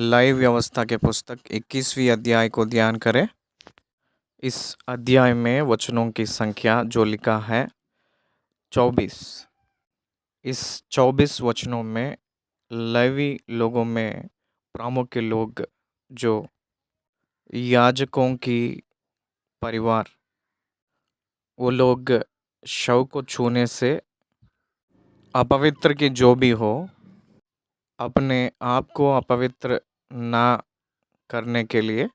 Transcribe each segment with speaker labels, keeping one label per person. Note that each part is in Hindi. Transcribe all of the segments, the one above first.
Speaker 1: लाइव व्यवस्था के पुस्तक 21वीं अध्याय को ध्यान करें। इस अध्याय में वचनों की संख्या जो लिखा है 24। इस 24 वचनों में लेवी लोगों में प्रमुख लोग जो याजकों की परिवार, वो लोग शव को छूने से अपवित्र की जो भी हो, अपने आप को अपवित्र ना करने के लिए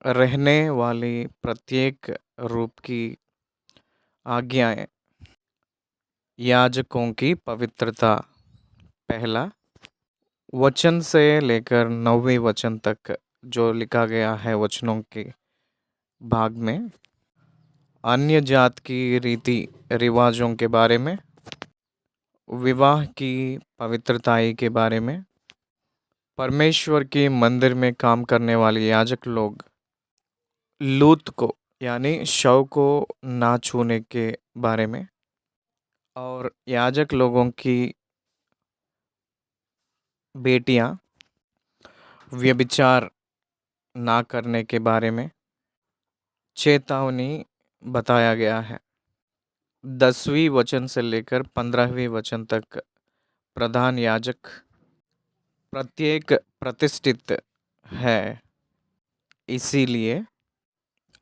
Speaker 1: रहने वाली प्रत्येक रूप की आज्ञाएं, याजकों की पवित्रता, पहला वचन से लेकर 9वें वचन तक जो लिखा गया है वचनों के भाग में, अन्य जात की रीति रिवाजों के बारे में, विवाह की पवित्रताई के बारे में, परमेश्वर के मंदिर में काम करने वाले याजक लोग लूत को यानी शव को ना छूने के बारे में, और याजक लोगों की बेटियां व्यभिचार ना करने के बारे में चेतावनी बताया गया है। 10वीं वचन से लेकर 15वीं वचन तक प्रधान याजक प्रत्येक प्रतिष्ठित है, इसीलिए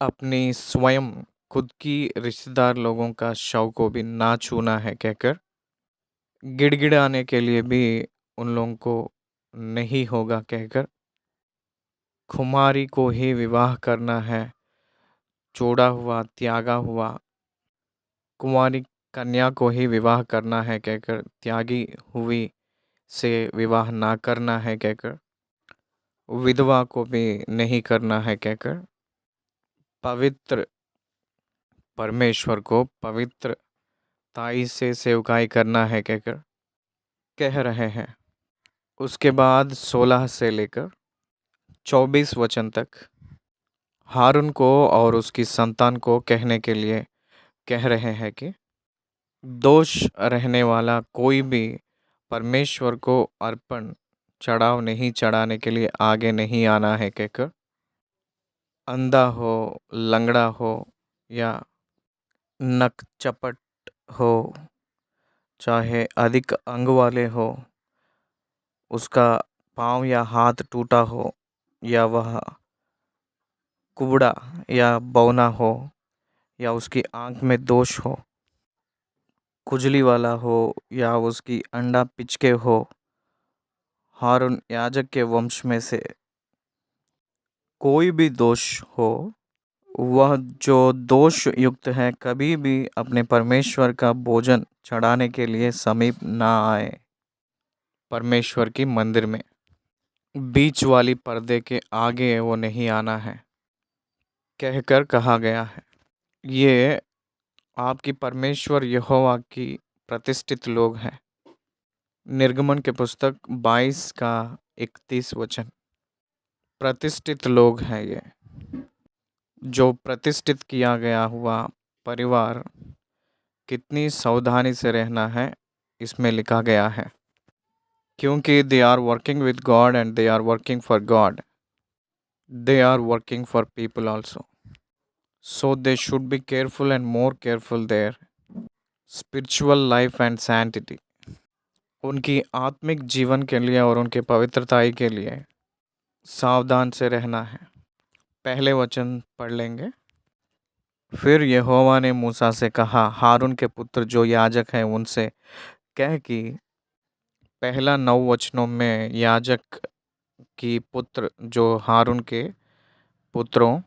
Speaker 1: अपनी स्वयं खुद की रिश्तेदार लोगों का शव को भी ना छूना है कहकर गिड़गिड़ाने के लिए भी उन लोगों को नहीं होगा कहकर खुमारी को ही विवाह करना है, जोड़ा हुआ त्यागा हुआ कुंवारी कन्या को ही विवाह करना है कहकर त्यागी हुई से विवाह ना करना है कहकर विधवा को भी नहीं करना है कहकर पवित्र परमेश्वर को पवित्र ताई से सेवकाई करना है कहकर कह रहे हैं। उसके बाद 16 से लेकर 24 वचन तक हारून को और उसकी संतान को कहने के लिए कह रहे हैं कि दोष रहने वाला कोई भी परमेश्वर को अर्पण चढ़ाव नहीं चढ़ाने के लिए आगे नहीं आना है कहकर अंधा हो, लंगड़ा हो या नक चपट हो, चाहे अधिक अंग वाले हो, उसका पाँव या हाथ टूटा हो, या वह कुबड़ा या बौना हो, या उसकी आंख में दोष हो, खुजली वाला हो, या उसकी अंडा पिचके हो, हारून याजक के वंश में से कोई भी दोष हो, वह जो दोष युक्त है कभी भी अपने परमेश्वर का भोजन चढ़ाने के लिए समीप ना आए। परमेश्वर की मंदिर में बीच वाली पर्दे के आगे वो नहीं आना है कहकर कहा गया है। ये आपकी परमेश्वर यहोवा की प्रतिष्ठित लोग हैं। निर्गमन के पुस्तक 22 का 31 वचन। प्रतिष्ठित लोग हैं ये, जो प्रतिष्ठित किया गया हुआ परिवार कितनी सावधानी से रहना है इसमें लिखा गया है, क्योंकि they are working with God and they are working for God, they are working for people also, so they should be careful and more careful their spiritual life and sanctity. उनकी आत्मिक जीवन के लिए और उनके पवित्रताई के लिए सावधान से रहना है। पहले वचन पढ़ लेंगे। फिर यहोवा ने मूसा से कहा, हारून के पुत्र जो याजक हैं उनसे कह कि पहला 9 वचनों में याजक की पुत्र जो हारून के पुत्रों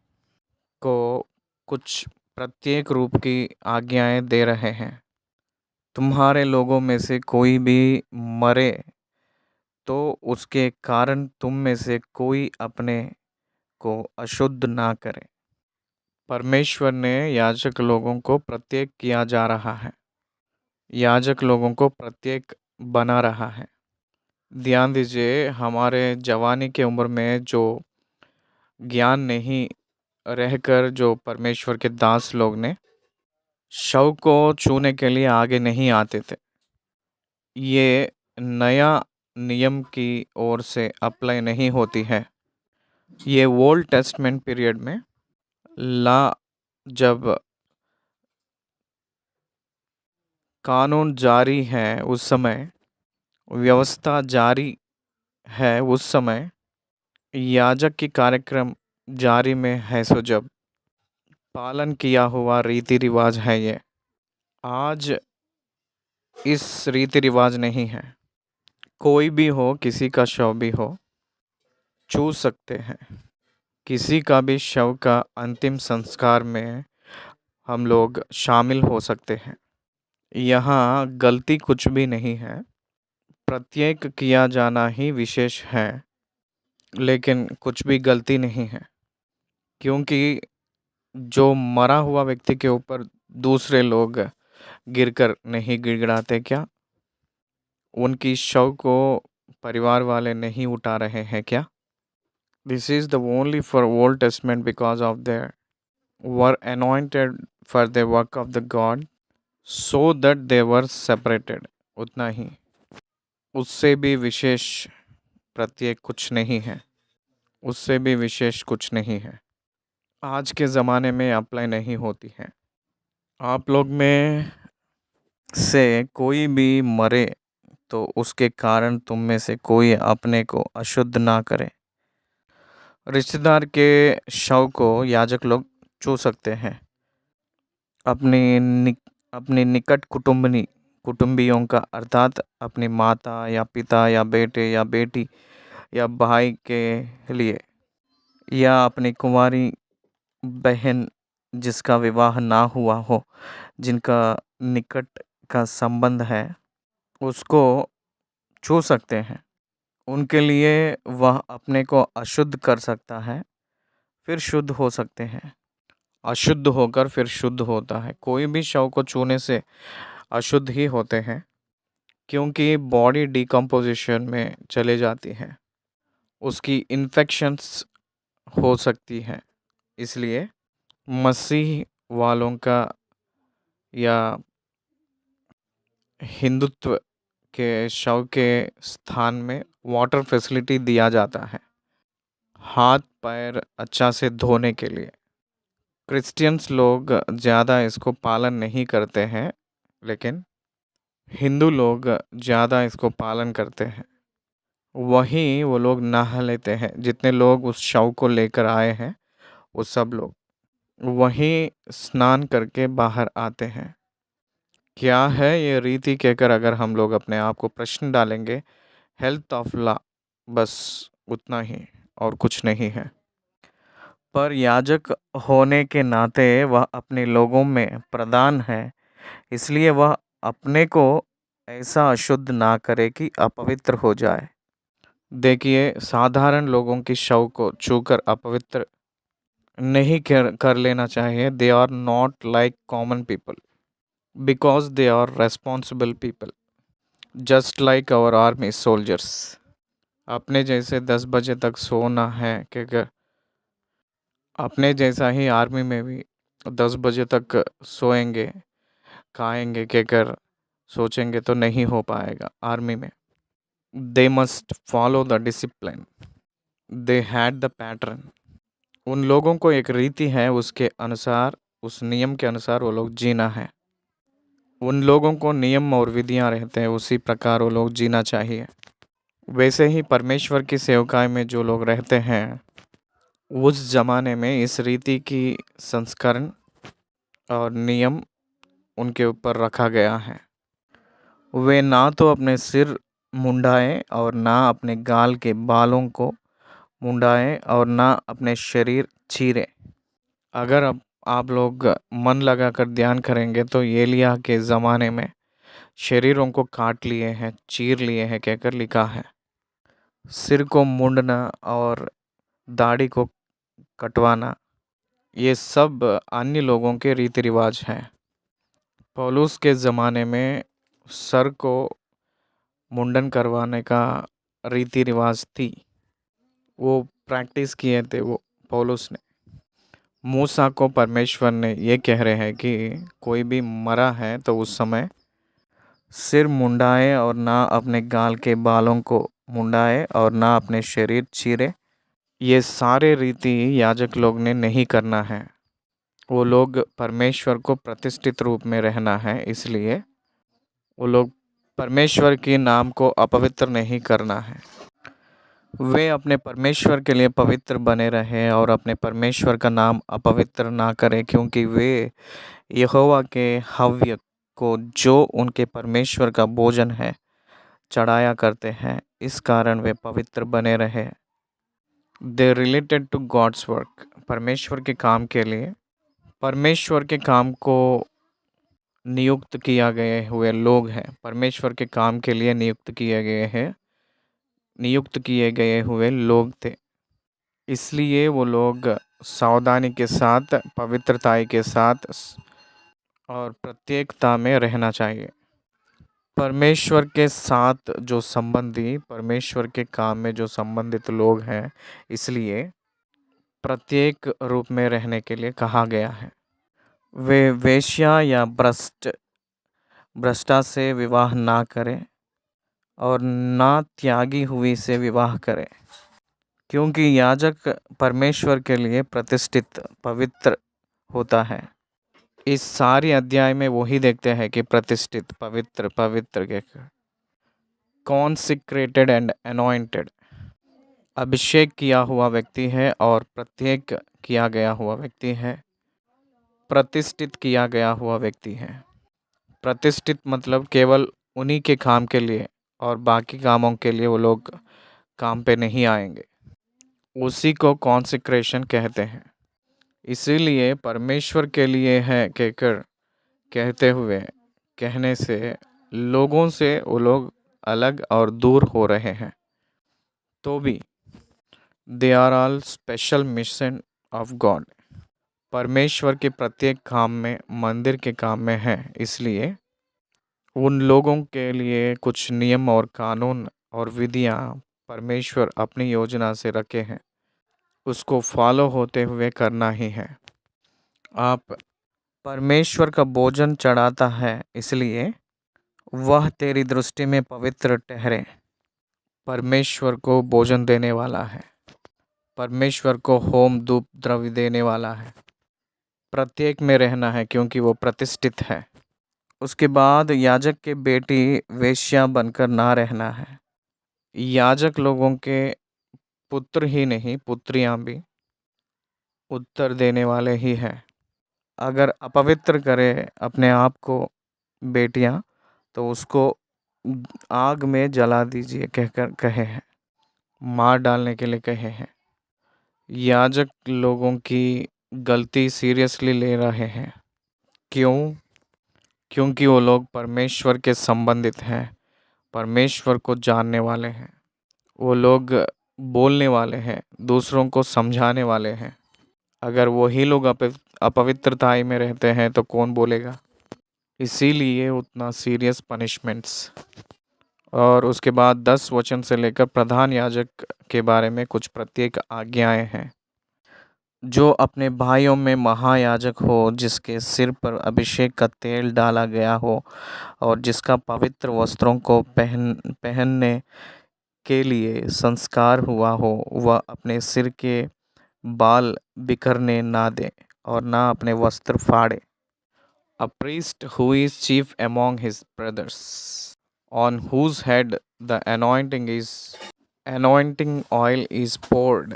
Speaker 1: को कुछ प्रत्येक रूप की आज्ञाएं दे रहे हैं। तुम्हारे लोगों में से कोई भी मरे तो उसके कारण तुम में से कोई अपने को अशुद्ध ना करे। परमेश्वर ने याजक लोगों को प्रत्येक किया जा रहा है, याजक लोगों को प्रत्येक बना रहा है। ध्यान दीजिए, हमारे जवानी के उम्र में जो ज्ञान नहीं रहकर जो परमेश्वर के दास लोग ने शव को छूने के लिए आगे नहीं आते थे, ये नया नियम की ओर से अप्लाई नहीं होती है। ये ओल्ड टेस्टमेंट पीरियड में ला जब कानून जारी है उस समय, व्यवस्था जारी है उस समय, याजक की कार्यक्रम जारी में है, सो जब पालन किया हुआ रीति रिवाज है ये। आज इस रीति रिवाज नहीं है। कोई भी हो, किसी का शव भी हो, छू सकते हैं। किसी का भी शव का अंतिम संस्कार में हम लोग शामिल हो सकते हैं। यहाँ गलती कुछ भी नहीं है। प्रत्येक किया जाना ही विशेष है, लेकिन कुछ भी गलती नहीं है। क्योंकि जो मरा हुआ व्यक्ति के ऊपर दूसरे लोग गिरकर नहीं गिड़गिड़ाते क्या? उनकी शव को परिवार वाले नहीं उठा रहे हैं क्या? This is the only for Old Testament because of their were anointed for the work of the God so that they were separated. उतना ही, उससे भी विशेष प्रत्येक कुछ नहीं है। उससे भी विशेष कुछ नहीं है। आज के ज़माने में अप्लाई नहीं होती है। आप लोग में से कोई भी मरे तो उसके कारण तुम में से कोई अपने को अशुद्ध ना करे। रिश्तेदार के शव को याजक लोग छू सकते हैं। अपनी निकट कुटुंबियों का, अर्थात अपनी माता या पिता या बेटे या बेटी या भाई के लिए, या अपनी कुंवारी बहन जिसका विवाह ना हुआ हो, जिनका निकट का संबंध है, उसको छू सकते हैं। उनके लिए वह अपने को अशुद्ध कर सकता है, फिर शुद्ध हो सकते हैं। अशुद्ध होकर फिर शुद्ध होता है। कोई भी शव को छूने से अशुद्ध ही होते हैं, क्योंकि बॉडी डिकम्पोजिशन में चले जाती है, उसकी इन्फेक्शंस हो सकती है। इसलिए मसीह वालों का या हिंदुत्व के शव के स्थान में वाटर फैसिलिटी दिया जाता है, हाथ पैर अच्छा से धोने के लिए। क्रिश्चियंस लोग ज़्यादा इसको पालन नहीं करते हैं, लेकिन हिंदू लोग ज़्यादा इसको पालन करते हैं। वहीं वो लोग नहा लेते हैं, जितने लोग उस शव को लेकर आए हैं वो सब लोग वहीं स्नान करके बाहर आते हैं। क्या है ये रीति कहकर अगर हम लोग अपने आप को प्रश्न डालेंगे, हेल्थ ऑफ लॉ, बस उतना ही और कुछ नहीं है। पर याजक होने के नाते वह अपने लोगों में प्रधान है, इसलिए वह अपने को ऐसा अशुद्ध ना करे कि अपवित्र हो जाए। देखिए, साधारण लोगों की शव को छूकर अपवित्र नहीं कर लेना चाहिए। They are not like common people, because they are responsible people, just like our army soldiers. अपने जैसे 10 बजे तक सोना है कि अपने जैसा ही आर्मी में भी 10 बजे तक सोएंगे, खाएंगे कहकर सोचेंगे तो नहीं हो पाएगा। आर्मी में they must follow the discipline, they had the pattern. उन लोगों को एक रीति है, उसके अनुसार, उस नियम के अनुसार वो लोग जीना है। उन लोगों को नियम और विधियां रहते हैं, उसी प्रकार वो लोग जीना चाहिए। वैसे ही परमेश्वर की सेवकाई में जो लोग रहते हैं, उस ज़माने में इस रीति की संस्करण और नियम उनके ऊपर रखा गया है। वे ना तो अपने सिर मुंडाएं और ना अपने गाल के बालों को मुंडाएं और ना अपने शरीर चीरें। अगर अब आप लोग मन लगाकर ध्यान करेंगे तो एलिय्याह के ज़माने में शरीरों को काट लिए हैं, चीर लिए हैं कहकर लिखा है। सिर को मुंडना और दाढ़ी को कटवाना, ये सब अन्य लोगों के रीति रिवाज हैं। पौलुस के ज़माने में सर को मुंडन करवाने का रीति रिवाज थी, वो प्रैक्टिस किए थे वो पौलुस ने। मूसा को परमेश्वर ने ये कह रहे हैं कि कोई भी मरा है तो उस समय सिर मुंडाए और ना अपने गाल के बालों को मुंडाए और ना अपने शरीर चीरे। ये सारे रीति याजक लोग ने नहीं करना है। वो लोग परमेश्वर को प्रतिष्ठित रूप में रहना है, इसलिए वो लोग परमेश्वर के नाम को अपवित्र नहीं करना है। वे अपने परमेश्वर के लिए पवित्र बने रहें और अपने परमेश्वर का नाम अपवित्र ना करें, क्योंकि वे यहोवा के हव्य को, जो उनके परमेश्वर का भोजन है, चढ़ाया करते हैं। इस कारण वे पवित्र बने रहे। दे रिलेटेड टू गॉड्स वर्क, परमेश्वर के काम के लिए, परमेश्वर के काम को नियुक्त किया गए हुए लोग हैं। परमेश्वर के काम के लिए नियुक्त किए गए हुए लोग थे। इसलिए वो लोग सावधानी के साथ, पवित्रता के साथ और प्रत्येकता में रहना चाहिए। परमेश्वर के साथ जो संबंधी, परमेश्वर के काम में जो संबंधित लोग हैं, इसलिए प्रत्येक रूप में रहने के लिए कहा गया है। वे वेश्या या भ्रष्टा से विवाह ना करें और ना त्यागी हुई से विवाह करें, क्योंकि याजक परमेश्वर के लिए प्रतिष्ठित पवित्र होता है। इस सारी अध्याय में वही देखते हैं कि प्रतिष्ठित, पवित्र, पवित्र के कॉन्सिक्रेटेड एंड अनॉइंटेड, अभिषेक किया हुआ व्यक्ति है और प्रत्येक किया गया हुआ व्यक्ति है, प्रतिष्ठित किया गया हुआ व्यक्ति है। प्रतिष्ठित मतलब केवल उन्हीं के काम के लिए, और बाकी कामों के लिए वो लोग काम पे नहीं आएंगे। उसी को कॉन्सिक्रेशन कहते हैं। इसीलिए परमेश्वर के लिए है कहकर, कहते हुए, कहने से लोगों से वो लोग अलग और दूर हो रहे हैं, तो भी they are all special mission of God. परमेश्वर के प्रत्येक काम में, मंदिर के काम में है। इसलिए उन लोगों के लिए कुछ नियम और कानून और विधियां परमेश्वर अपनी योजना से रखे हैं, उसको फॉलो होते हुए करना ही है। आप परमेश्वर का भोजन चढ़ाता है, इसलिए वह तेरी दृष्टि में पवित्र ठहरे। परमेश्वर को भोजन देने वाला है, परमेश्वर को होम धूप द्रव्य देने वाला है। प्रत्येक में रहना है क्योंकि वो प्रतिष्ठित है। उसके बाद याजक के बेटी वेश्या बनकर ना रहना है। याजक लोगों के पुत्र ही नहीं, पुत्रियां भी उत्तर देने वाले ही हैं। अगर अपवित्र करे अपने आप को बेटियां, तो उसको आग में जला दीजिए कहकर कहे हैं, मार डालने के लिए कहे हैं। याजक लोगों की गलती सीरियसली ले रहे हैं। क्यों? क्योंकि वो लोग परमेश्वर के संबंधित हैं, परमेश्वर को जानने वाले हैं, वो लोग बोलने वाले हैं, दूसरों को समझाने वाले हैं। अगर वही लोग अपवित्रताई में रहते हैं तो कौन बोलेगा? इसीलिए उतना सीरियस पनिशमेंट्स। और उसके बाद 10 वचन से लेकर प्रधान याजक के बारे में कुछ प्रत्येक आज्ञाएं हैं। जो अपने भाइयों में महायाजक हो, जिसके सिर पर अभिषेक का तेल डाला गया हो और जिसका पवित्र वस्त्रों को पहनने के लिए संस्कार हुआ हो, वह अपने सिर के बाल बिखरने ना दे और ना अपने वस्त्र फाड़े। A priest who is chief among his brothers, on whose head the anointing oil is poured,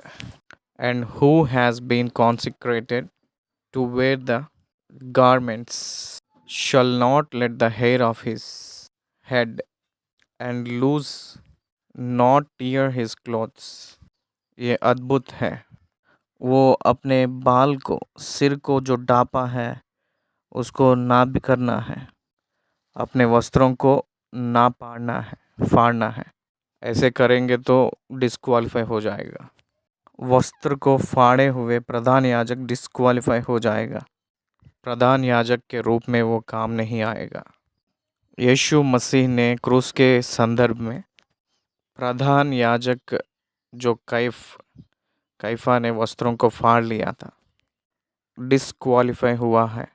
Speaker 1: and who has been consecrated to wear the garments, shall not let the hair of his head and lose, not tear his clothes. ये अद्भुत है। वो अपने बाल को, सिर को जो डापा है, उसको ना बिखरना है, अपने वस्त्रों को ना फाड़ना है। ऐसे करेंगे तो डिस्क्वालीफाई हो जाएगा। वस्त्र को फाड़े हुए प्रधान याजक डिस्क्वालीफाई हो जाएगा। प्रधान याजक के रूप में वो काम नहीं आएगा। यीशु मसीह ने क्रूस के संदर्भ में प्रधान याजक जो कैफा ने वस्त्रों को फाड़ लिया था, डिस्क्वालीफाई हुआ है।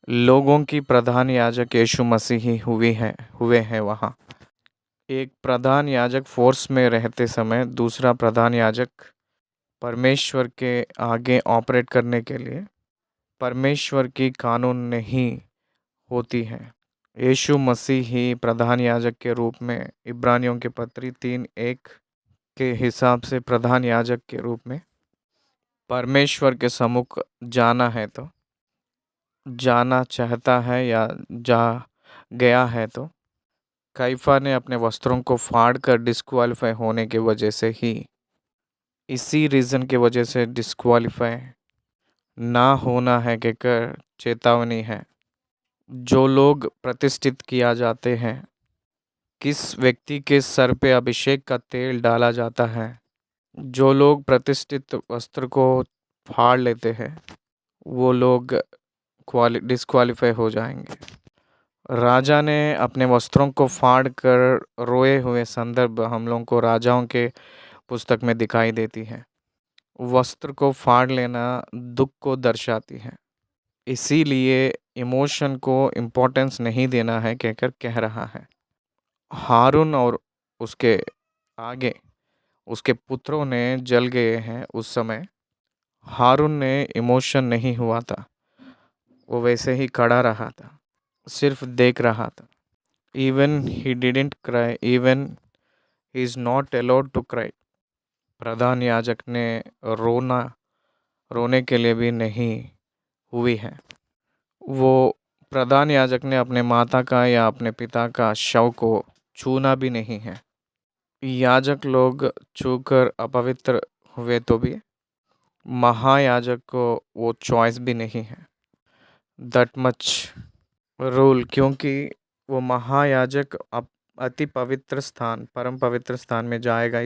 Speaker 1: लोगों की प्रधान याजक यीशु मसीह ही हुए हैं वहाँ। एक प्रधान याजक फोर्स में रहते समय दूसरा प्रधान याजक परमेश्वर के आगे ऑपरेट करने के लिए परमेश्वर की कानून नहीं होती है। यीशु मसीह ही प्रधान याजक के रूप में इब्रानियों के पत्री 3:1 के हिसाब से प्रधान याजक के रूप में परमेश्वर के सम्मुख जाना चाहता है या जा गया है। तो कैफा ने अपने वस्त्रों को फाड़ कर डिस्क्वालीफाई होने की वजह से ही इसी रीज़न की वजह से डिस्क्वालीफाई ना होना है कहकर चेतावनी है। जो लोग प्रतिष्ठित किया जाते हैं, किस व्यक्ति के सर पे अभिषेक का तेल डाला जाता है। जो लोग प्रतिष्ठित वस्त्र को फाड़ लेते हैं वो लोग डिस्क्वालीफाई हो जाएंगे। राजा ने अपने वस्त्रों को फाड़ कर रोए हुए संदर्भ हम लोगों को राजाओं के पुस्तक में दिखाई देती है। वस्त्र को फाड़ लेना दुख को दर्शाती है, इसीलिए इमोशन को इम्पोर्टेंस नहीं देना है कहकर कह रहा है। हारून और उसके आगे उसके पुत्रों ने जल गए हैं। उस समय हारून ने इमोशन नहीं हुआ था, वो वैसे ही खड़ा रहा था, सिर्फ देख रहा था। Even he didn't cry, even he is not allowed to cry. प्रधान याजक ने रोने के लिए भी नहीं हुई है। वो प्रधान याजक ने अपने माता का या अपने पिता का शव को छूना भी नहीं है। याजक लोग छूकर अपवित्र हुए तो भी महायाजक को वो चॉइस भी नहीं है, दैट मच रूल, क्योंकि वो महायाजक अति पवित्र स्थान, परम पवित्र स्थान में जाएगा।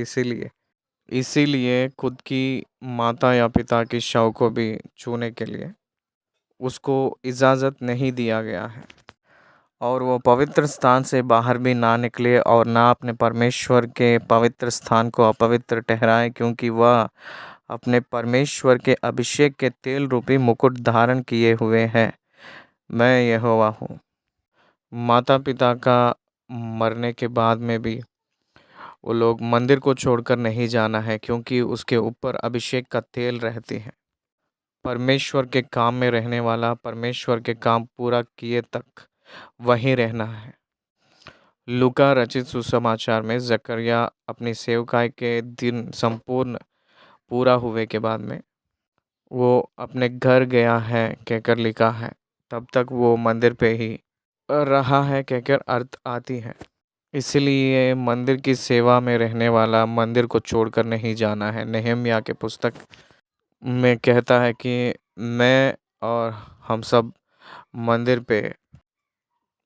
Speaker 1: इसीलिए खुद की माता या पिता की शव को भी छूने के लिए उसको इजाज़त नहीं दिया गया है। और वो पवित्र स्थान से बाहर भी ना निकले और ना अपने परमेश्वर के पवित्र स्थान को अपवित्र ठहराए, क्योंकि वह अपने परमेश्वर के अभिषेक के तेल रूपी मुकुट धारण किए हुए हैं। मैं यहोवा हूँ। माता पिता का मरने के बाद में भी वो लोग मंदिर को छोड़कर नहीं जाना है, क्योंकि उसके ऊपर अभिषेक का तेल रहती है। परमेश्वर के काम में रहने वाला परमेश्वर के काम पूरा किए तक वहीं रहना है। लूका रचित सुसमाचार में जकरिया अपनी सेवकाई के दिन संपूर्ण पूरा हुए के बाद में वो अपने घर गया है कहकर लिखा है। तब तक वो मंदिर पे ही रहा है कहकर अर्थ आती है। इसलिए मंदिर की सेवा में रहने वाला मंदिर को छोड़कर नहीं जाना है। नेहम्याह के पुस्तक में कहता है कि मैं और हम सब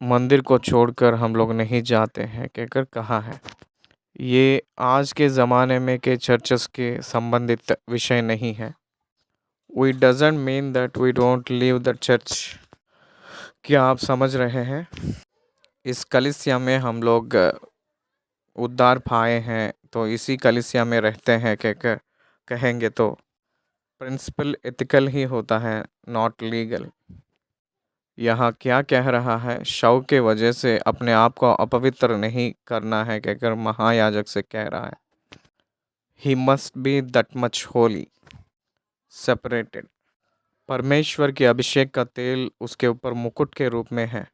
Speaker 1: मंदिर को छोड़कर हम लोग नहीं जाते हैं कहकर कहा है। ये आज के ज़माने में के चर्चेस के संबंधित विषय नहीं है। We doesn't mean that we don't leave the church. क्या आप समझ रहे हैं? इस कलीसिया में हम लोग उद्धार पाए हैं तो इसी कलीसिया में रहते हैं कहकर कहेंगे तो प्रिंसिपल एथिकल ही होता है, नॉट लीगल। यहाँ क्या कह रहा है? शव के वजह से अपने आप को अपवित्र नहीं करना है कहकर महायाजक से कह रहा है। He must be that much Holi, separated. परमेश्वर के अभिषेक का तेल उसके ऊपर मुकुट के रूप में है,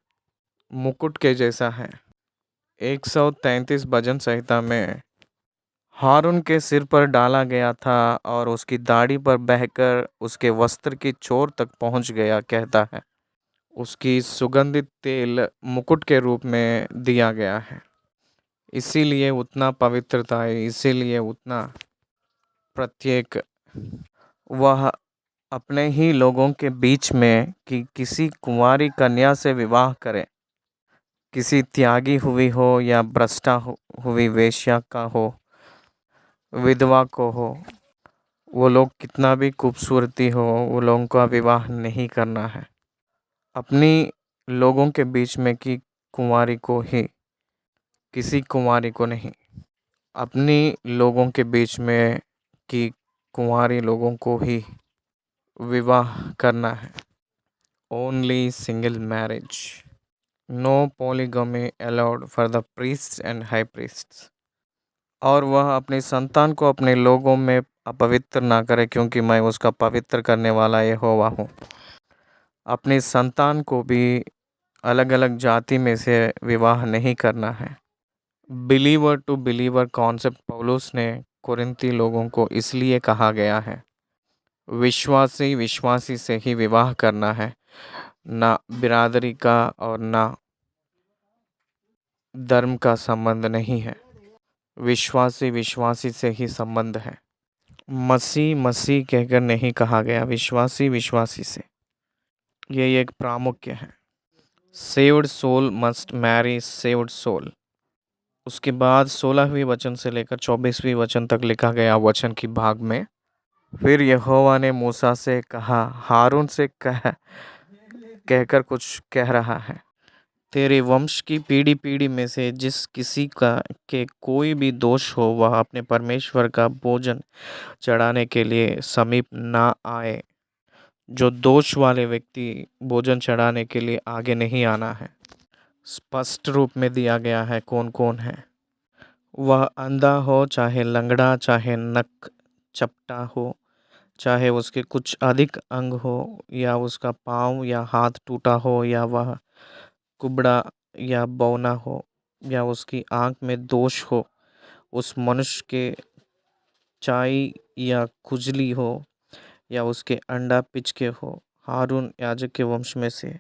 Speaker 1: मुकुट के जैसा है। 133 भजन संहिता में हारून के सिर पर डाला गया था और उसकी दाढ़ी पर बहकर उसके वस्त्र की चोर तक पहुंच गया कहता है। उसकी सुगंधित तेल मुकुट के रूप में दिया गया है, इसीलिए उतना पवित्रता है, इसीलिए उतना प्रत्येक वह अपने ही लोगों के बीच में कि किसी कुंवारी कन्या से विवाह करे, किसी त्यागी हुई हो या भ्रष्टा हुई वेश्या का हो, विधवा को हो, वो लोग कितना भी खूबसूरती हो, वो लोगों का विवाह नहीं करना है। अपनी लोगों के बीच में कि कुंवारी को ही, किसी कुंवारी को नहीं। अपनी लोगों के बीच में कि कुंवारी लोगों को ही विवाह करना है। only single marriage. No polygamy allowed for the priests and high priests. और वह अपनी संतान को अपने लोगों में अपवित्र ना करे, क्योंकि मैं उसका पवित्र करने वाला यहोवा हूँ। अपनी संतान को भी अलग अलग जाति में से विवाह नहीं करना है। बिलीवर टू बिलीवर कॉन्सेप्ट पौलुस ने कोरिंथी लोगों को इसलिए कहा गया है। विश्वासी विश्वासी से ही विवाह करना है, ना बिरादरी का और ना धर्म का संबंध नहीं है। विश्वासी विश्वासी से ही संबंध है। मसीह मसीह कहकर नहीं कहा गया, विश्वासी विश्वासी से। ये एक प्रामुख्य है। Saved soul must marry saved soul. उसके बाद 16वीं वचन से लेकर 24वीं वचन तक लिखा गया वचन की भाग में, फिर यहोवा ने मूसा से कहा, हारून से कहकर कुछ कह रहा है। तेरे वंश की पीढ़ी पीढ़ी में से जिस किसी का के कोई भी दोष हो, वह अपने परमेश्वर का भोजन चढ़ाने के लिए समीप ना आए। जो दोष वाले व्यक्ति भोजन चढ़ाने के लिए आगे नहीं आना है, स्पष्ट रूप में दिया गया है कौन कौन है। वह अंधा हो, चाहे लंगड़ा, चाहे नक चपटा हो, चाहे उसके कुछ अधिक अंग हो, या उसका पाँव या हाथ टूटा हो, या वह कुबड़ा या बौना हो, या उसकी आंख में दोष हो, उस मनुष्य के चाई या खुजली हो, या उसके अंडा पिचके हो, हारून याजक के वंश में से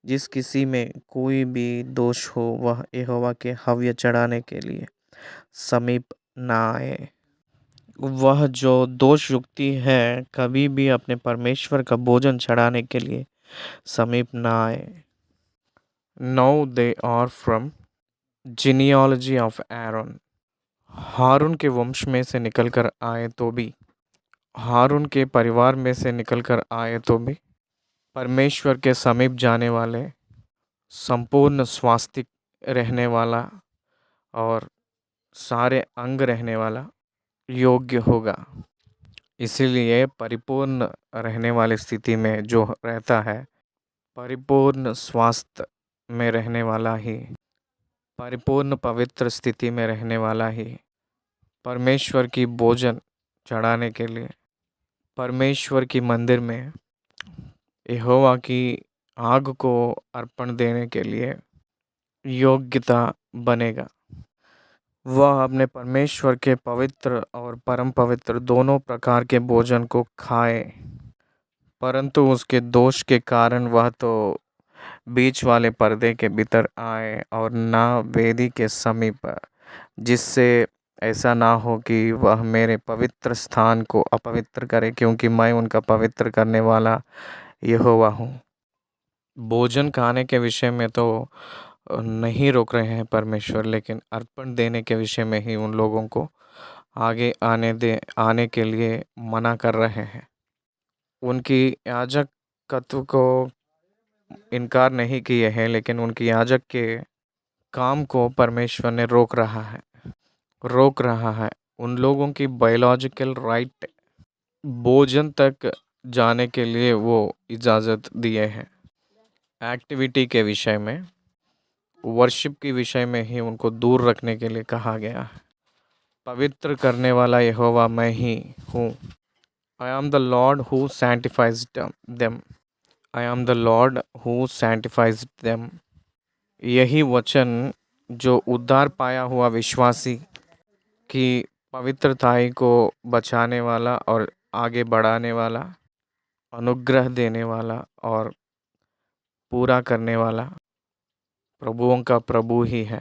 Speaker 1: जिस किसी में कोई भी दोष हो, वह यहोवा के हव्य चढ़ाने के लिए समीप ना आए। वह जो दोष युक्ति है, कभी भी अपने परमेश्वर का भोजन चढ़ाने के लिए समीप ना आए। Now they are from genealogy of Aaron. हारून के वंश में से निकलकर आए तो भी, हारून के परिवार में से निकलकर आए तो भी, परमेश्वर के समीप जाने वाले, संपूर्ण स्वास्थ्य रहने वाला और सारे अंग रहने वाला योग्य होगा। इसीलिए परिपूर्ण रहने वाली स्थिति में जो रहता है, परिपूर्ण स्वास्थ्य में रहने वाला ही, परिपूर्ण पवित्र स्थिति में रहने वाला ही परमेश्वर की भोजन चढ़ाने के लिए, परमेश्वर की मंदिर में यहोवा की आग को अर्पण देने के लिए योग्यता बनेगा। वह अपने परमेश्वर के पवित्र और परम पवित्र दोनों प्रकार के भोजन को खाए, परंतु उसके दोष के कारण वह तो बीच वाले पर्दे के भीतर आए और ना वेदी के समीप, जिससे ऐसा ना हो कि वह मेरे पवित्र स्थान को अपवित्र करे, क्योंकि मैं उनका पवित्र करने वाला यहोवा हूँ। भोजन खाने के विषय में तो नहीं रोक रहे हैं परमेश्वर, लेकिन अर्पण देने के विषय में ही उन लोगों को आगे आने के लिए मना कर रहे हैं। उनकी याजकत्व को इनकार नहीं किए हैं, लेकिन उनकी याजक के काम को परमेश्वर ने रोक रहा है। उन लोगों की बायोलॉजिकल राइट भोजन तक जाने के लिए वो इजाज़त दिए हैं। एक्टिविटी के विषय में, वर्शिप के विषय में ही उनको दूर रखने के लिए कहा गया है। पवित्र करने वाला यहोवा मैं ही हूँ। I am the Lord who sanctifies them. I am the Lord who sanctifies them. यही वचन जो उद्धार पाया हुआ विश्वासी की पवित्रताई को बचाने वाला और आगे बढ़ाने वाला, अनुग्रह देने वाला और पूरा करने वाला प्रभुओं का प्रभु ही है।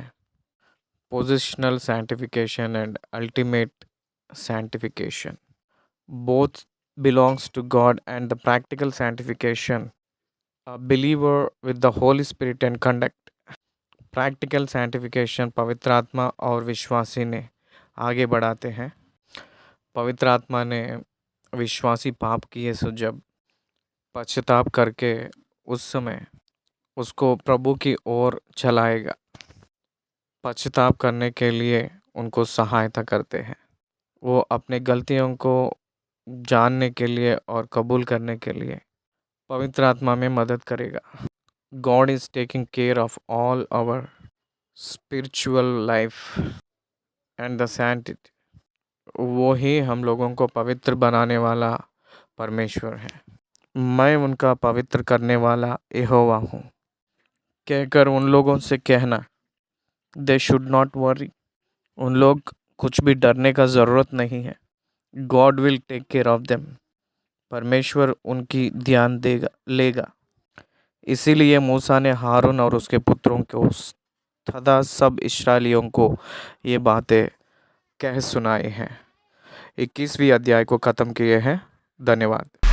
Speaker 1: Positional sanctification and ultimate sanctification both belongs to God, and the practical sanctification a believer with the Holy Spirit and conduct. Practical sanctification पवित्र आत्मा और विश्वासी ने आगे बढ़ाते हैं। पवित्र आत्मा ने विश्वासी पाप किए सो जब पश्चाताप करके उस समय उसको प्रभु की ओर चलाएगा। पश्चाताप करने के लिए उनको सहायता करते हैं। वो अपने गलतियों को जानने के लिए और कबूल करने के लिए पवित्र आत्मा में मदद करेगा। God is taking care of all our spiritual life and the sanctity. वो ही हम लोगों को पवित्र बनाने वाला परमेश्वर है। मैं उनका पवित्र करने वाला यहोवा हूँ कहकर उन लोगों से कहना, दे शुड नॉट वरी। उन लोग कुछ भी डरने का ज़रूरत नहीं है। God will take care of them. परमेश्वर उनकी ध्यान लेगा। इसीलिए मूसा ने हारून और उसके पुत्रों को तथा सब इस्राएलियों को ये बातें कह सुनाई हैं। 21वीं अध्याय को ख़त्म किए हैं। धन्यवाद।